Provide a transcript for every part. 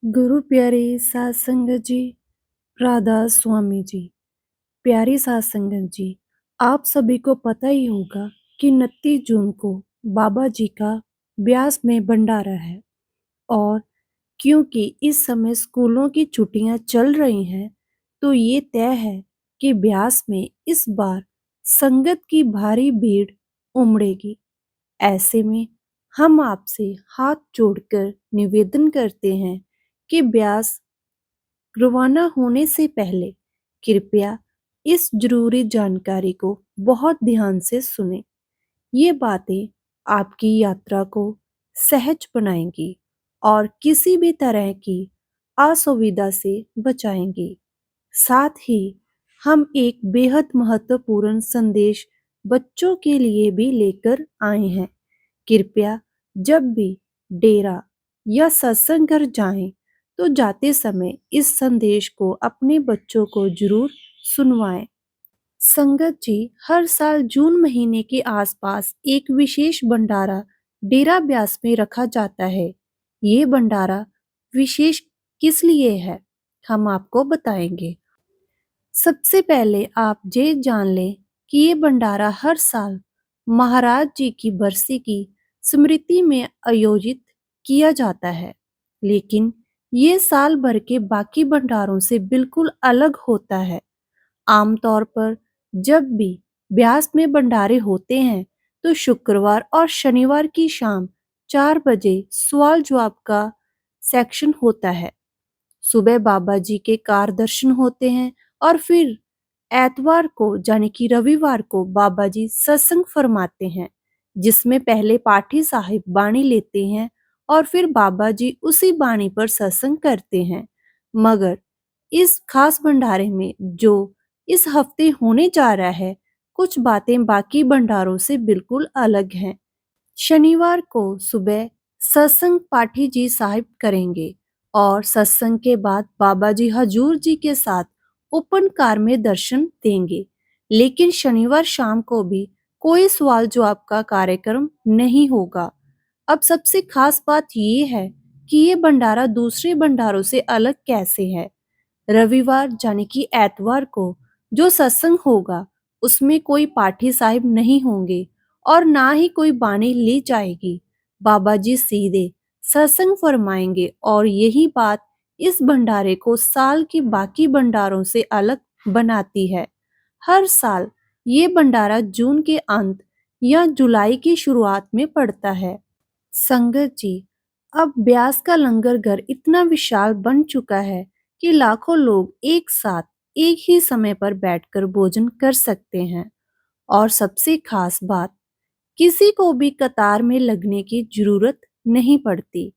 गुरु प्यारे सात संगत जी, राधा स्वामी जी। प्यारी सात संगत जी, आप सभी को पता ही होगा कि 29 जून को बाबा जी का ब्यास में भंडारा है। और क्योंकि इस समय स्कूलों की छुट्टियां चल रही हैं, तो ये तय है कि ब्यास में इस बार संगत की भारी भीड़ उमड़ेगी। ऐसे में हम आपसे हाथ जोड़कर निवेदन करते हैं कि ब्यास रवाना होने से पहले कृपया इस जरूरी जानकारी को बहुत ध्यान से सुनें। ये बातें आपकी यात्रा को सहज बनाएंगी और किसी भी तरह की असुविधा से बचाएंगी। साथ ही हम एक बेहद महत्वपूर्ण संदेश बच्चों के लिए भी लेकर आए हैं। कृपया जब भी डेरा या सत्संग घर जाएं, तो जाते समय इस संदेश को अपने बच्चों को जरूर सुनवाएं। संगत जी, हर साल जून महीने के आसपास एक विशेष भंडारा डेरा ब्यास में रखा जाता है। ये भंडारा विशेष किस लिए है, हम आपको बताएंगे। सबसे पहले आप ये जान लें कि ये भंडारा हर साल महाराज जी की बरसी की स्मृति में आयोजित किया जाता है, लेकिन ये साल भर के बाकी भंडारों से बिल्कुल अलग होता है। आमतौर पर जब भी ब्यास में भंडारे होते हैं, तो शुक्रवार और शनिवार की शाम 4 बजे सवाल जवाब का सेक्शन होता है। सुबह बाबा जी के कार दर्शन होते हैं और फिर एतवार को यानी कि रविवार को बाबा जी सत्संग फरमाते हैं, जिसमें पहले पाठी साहिब बाणी लेते हैं और फिर बाबा जी उसी बाणी पर सत्संग करते हैं। मगर इस खास भंडारे में जो इस हफ्ते होने जा रहा है, कुछ बातें बाकी भंडारों से बिल्कुल अलग हैं। शनिवार को सुबह सत्संग पाठी जी साहिब करेंगे और सत्संग के बाद बाबा जी हजूर जी के साथ ओपन कार में दर्शन देंगे। लेकिन शनिवार शाम को भी कोई सवाल जवाब का कार्यक्रम नहीं होगा। अब सबसे खास बात ये है कि ये भंडारा दूसरे भंडारों से अलग कैसे है। रविवार यानी कि एतवार को जो सत्संग होगा, उसमें कोई पाठी साहिब नहीं होंगे और ना ही कोई बाणी ली जाएगी। बाबा जी सीधे सत्संग फरमाएंगे और यही बात इस भंडारे को साल के बाकी भंडारों से अलग बनाती है। हर साल ये भंडारा जून के अंत या जुलाई की शुरुआत में पड़ता है। संगत जी, अब ब्यास का लंगर घर इतना विशाल बन चुका है कि लाखों लोग एक साथ एक ही समय पर बैठकर भोजन कर सकते हैं। और सबसे खास बात, किसी को भी कतार में लगने की जरूरत नहीं पड़ती।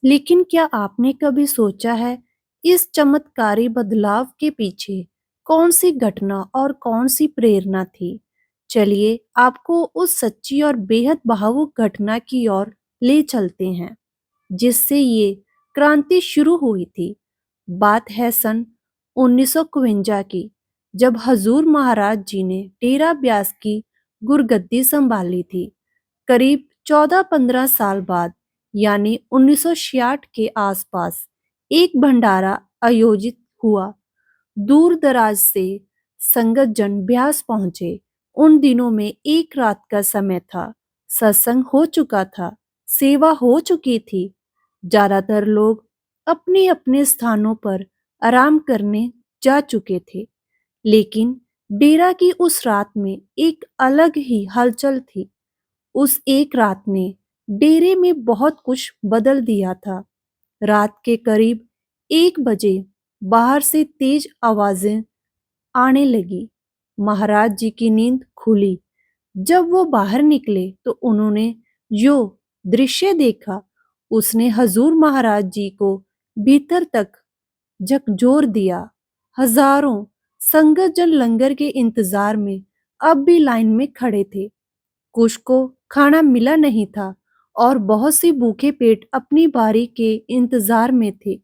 लेकिन क्या आपने कभी सोचा है, इस चमत्कारी बदलाव के पीछे कौन सी घटना और कौन सी प्रेरणा थी? चलिए आपको उस सच्ची और बेहद भावुक घटना की ओर ले चलते हैं, जिससे ये क्रांति शुरू हुई थी। बात है सन 1952 की, जब हजूर महाराज जी ने डेरा ब्यास की गुरगद्दी संभाली थी। करीब 14-15 साल बाद यानी 1966 के आसपास एक भंडारा आयोजित हुआ। दूर दराज से संगत जन ब्यास पहुंचे। उन दिनों में एक रात का समय था। सत्संग हो चुका था, सेवा हो चुकी थी। ज्यादातर लोग अपने अपने स्थानों पर आराम करने जा चुके थे, लेकिन डेरा की उस रात में एक अलग ही हलचल थी। उस एक रात ने डेरे में बहुत कुछ बदल दिया था। रात के करीब 1 बजे बाहर से तेज आवाजें आने लगी। महाराज जी की नींद खुली। जब वो बाहर निकले तो उन्होंने जो दृश्य देखा, उसने हजूर महाराज जी को भीतर तक झकझोर दिया। हजारों संगत जन लंगर के इंतजार में अब भी लाइन में खड़े थे। कुछ को खाना मिला नहीं था और बहुत से भूखे पेट अपनी बारी के इंतजार में थे।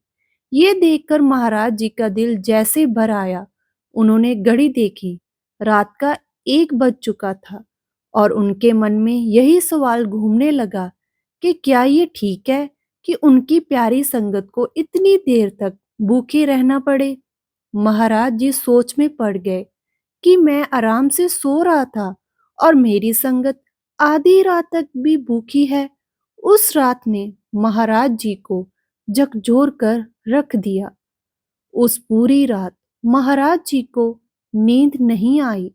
ये देखकर महाराज जी का दिल जैसे भर आया। उन्होंने घड़ी देखी, रात का 1 बज चुका था और उनके मन में यही सवाल घूमने लगा कि क्या ये ठीक है कि उनकी प्यारी संगत को इतनी देर तक भूखे रहना पड़े। महाराज जी सोच में पड़ गए कि मैं आराम से सो रहा था और मेरी संगत आधी रात तक भी भूखी है। उस रात ने महाराज जी को झकझोर कर रख दिया। उस पूरी रात महाराज जी को नींद नहीं आई।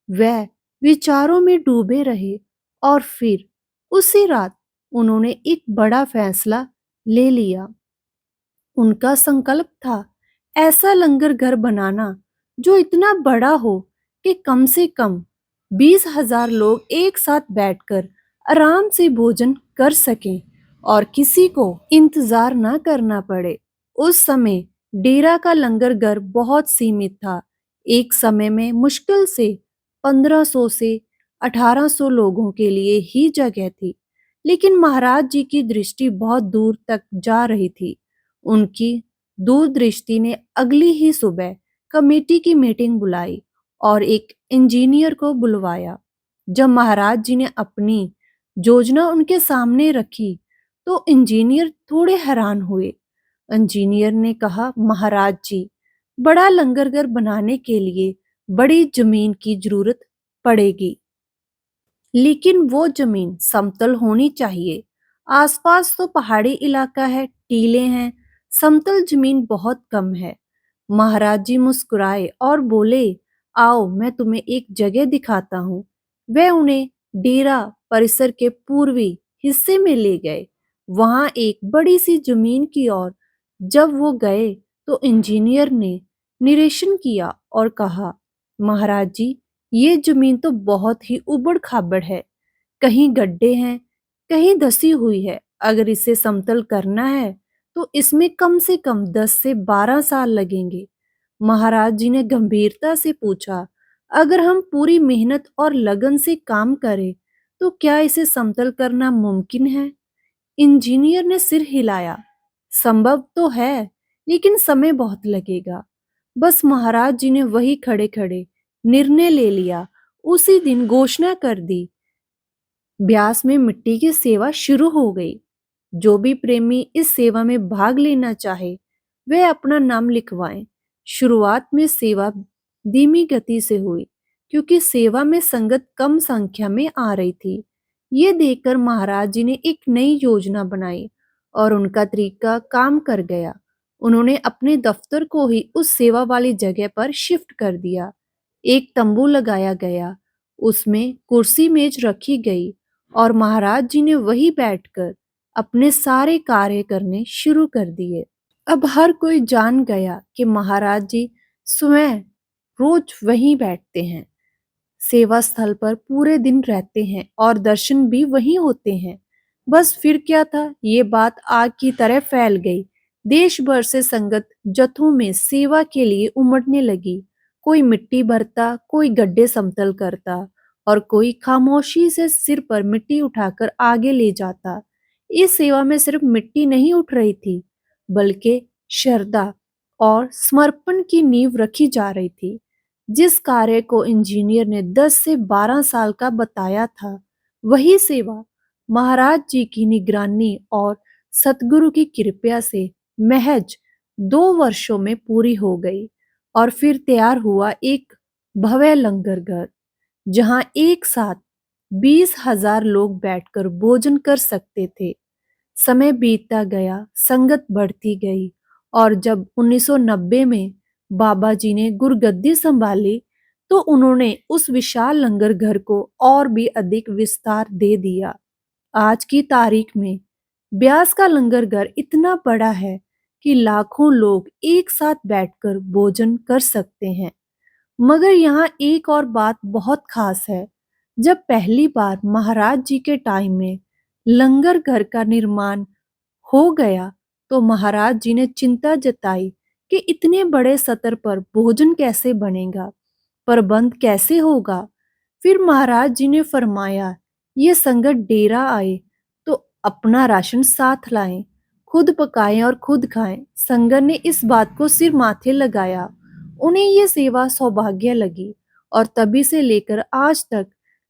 वह विचारों में डूबे रहे और फिर उसी रात उन्होंने एक बड़ा फैसला ले लिया। उनका संकल्प था ऐसा लंगर घर बनाना जो इतना बड़ा हो कि कम से कम 20,000 लोग एक साथ बैठकर आराम से भोजन कर सकें और किसी को इंतजार ना करना पड़े। उस समय डेरा का लंगर घर बहुत सीमित था। एक समय में मुश्किल से 1500 से 1800 लोगों के लिए ही जगह थी। लेकिन महाराज जी की दृष्टि बहुत दूर तक जा रही थी। उनकी दूरदृष्टि ने अगली ही सुबह कमेटी की मीटिंग बुलाई और एक इंजीनियर को बुलवाया। जब महाराज जी ने अपनी योजना उनके सामने रखी तो इंजीनियर थोड़े हैरान हुए। इंजीनियर ने कहा, महाराज जी, बड़ा लंगरघर बनाने के लिए बड़ी जमीन की जरूरत पड़ेगी, लेकिन वो जमीन समतल होनी चाहिए। आसपास तो पहाड़ी इलाका है, टीले हैं, समतल जमीन बहुत कम है। महाराज जी मुस्कुराए और बोले, आओ मैं तुम्हें एक जगह दिखाता हूँ। वह उन्हें डेरा परिसर के पूर्वी हिस्से में ले गए। वहां एक बड़ी सी जमीन की ओर जब वो गए तो इंजीनियर ने निरीक्षण किया और कहा, महाराज जी, ये जमीन तो बहुत ही उबड़-खाबड़ है। कहीं गड्ढे हैं, कहीं धसी हुई है। अगर इसे समतल करना है तो इसमें कम से कम 10 से 12 साल लगेंगे। महाराज जी ने गंभीरता से पूछा, अगर हम पूरी मेहनत और लगन से काम करें तो क्या इसे समतल करना मुमकिन है? इंजीनियर ने सिर हिलाया, संभव तो है, लेकिन समय बहुत लगेगा। बस महाराज जी ने वही खड़े खड़े निर्णय ले लिया। उसी दिन घोषणा कर दी, ब्यास में मिट्टी की सेवा शुरू हो गई। जो भी प्रेमी इस सेवा में भाग लेना चाहे वह अपना नाम लिखवाएं। शुरुआत में सेवा धीमी गति से हुई क्योंकि सेवा में संगत कम संख्या में आ रही थी। ये देखकर महाराज जी ने एक नई योजना बनाई और उनका तरीका काम कर गया। उन्होंने अपने दफ्तर को ही उस सेवा वाली जगह पर शिफ्ट कर दिया। एक तंबू लगाया गया, उसमें कुर्सी मेज रखी गई और महाराज जी ने वहीं बैठकर अपने सारे कार्य करने शुरू कर दिए। अब हर कोई जान गया कि महाराज जी स्वयं रोज वहीं बैठते हैं, सेवा स्थल पर पूरे दिन रहते हैं और दर्शन भी वहीं होते हैं। बस फिर क्या था, ये बात आग की तरह फैल गई। देश भर से संगत जत्थों में सेवा के लिए उमड़ने लगी। कोई मिट्टी भरता, कोई गड्ढे समतल करता और कोई खामोशी से सिर पर मिट्टी उठाकर आगे ले जाता। इस सेवा में सिर्फ मिट्टी नहीं उठ रही थी, बल्कि श्रद्धा और समर्पण की नींव रखी जा रही थी। जिस कार्य को इंजीनियर ने 10 से 12 साल का बताया था, वही सेवा महाराज जी की निगरानी और सतगुरु की कृपा से महज 2 वर्षों में पूरी हो गई। और फिर तैयार हुआ एक भव्य लंगर घर, जहां एक साथ 20,000 लोग बैठकर भोजन कर सकते थे। समय बीतता गया, संगत बढ़ती गई और जब 1990 में बाबा जी ने गुरगद्दी संभाली तो उन्होंने उस विशाल लंगर घर को और भी अधिक विस्तार दे दिया। आज की तारीख में ब्यास का लंगर घर इतना बड़ा है कि लाखों लोग एक साथ बैठकर भोजन कर सकते हैं। मगर यहाँ एक और बात बहुत खास है। जब पहली बार महाराज जी के टाइम में लंगर घर का निर्माण हो गया तो महाराज जी ने चिंता जताई कि इतने बड़े स्तर पर भोजन कैसे बनेगा, प्रबंध कैसे होगा। फिर महाराज जी ने फरमाया, ये संगत डेरा आए तो अपना राशन साथ लाएं, खुद पकाएं और खुद खाएं। संगत ने इस बात को सिर माथे लगाया। उन्हें ये सेवा सौभाग्य लगी और तभी से लेकर आज तक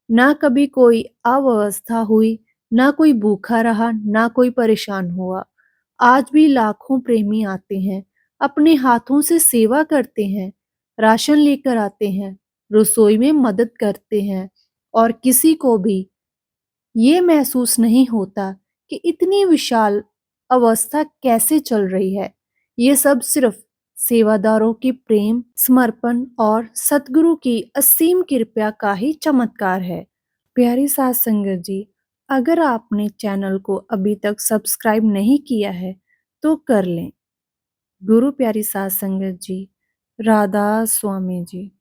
ना कभी कोई अव्यवस्था हुई, ना कोई भूखा रहा, ना कोई परेशान हुआ। आज भी लाखों प्रेमी आते हैं, अपने हाथों से सेवा करते हैं, राशन लेकर आते हैं, रसोई में मदद करते हैं और किसी को भी ये महसूस नहीं होता कि इतनी विशाल अवस्था कैसे चल रही है। ये सब सिर्फ सेवादारों की प्रेम, समर्पण और सतगुरु की असीम कृपा का ही चमत्कार है। प्यारी साध संगत जी, अगर आपने चैनल को अभी तक सब्सक्राइब नहीं किया है, तो कर लें। गुरु प्यारी साध संगत जी, राधा स्वामी जी।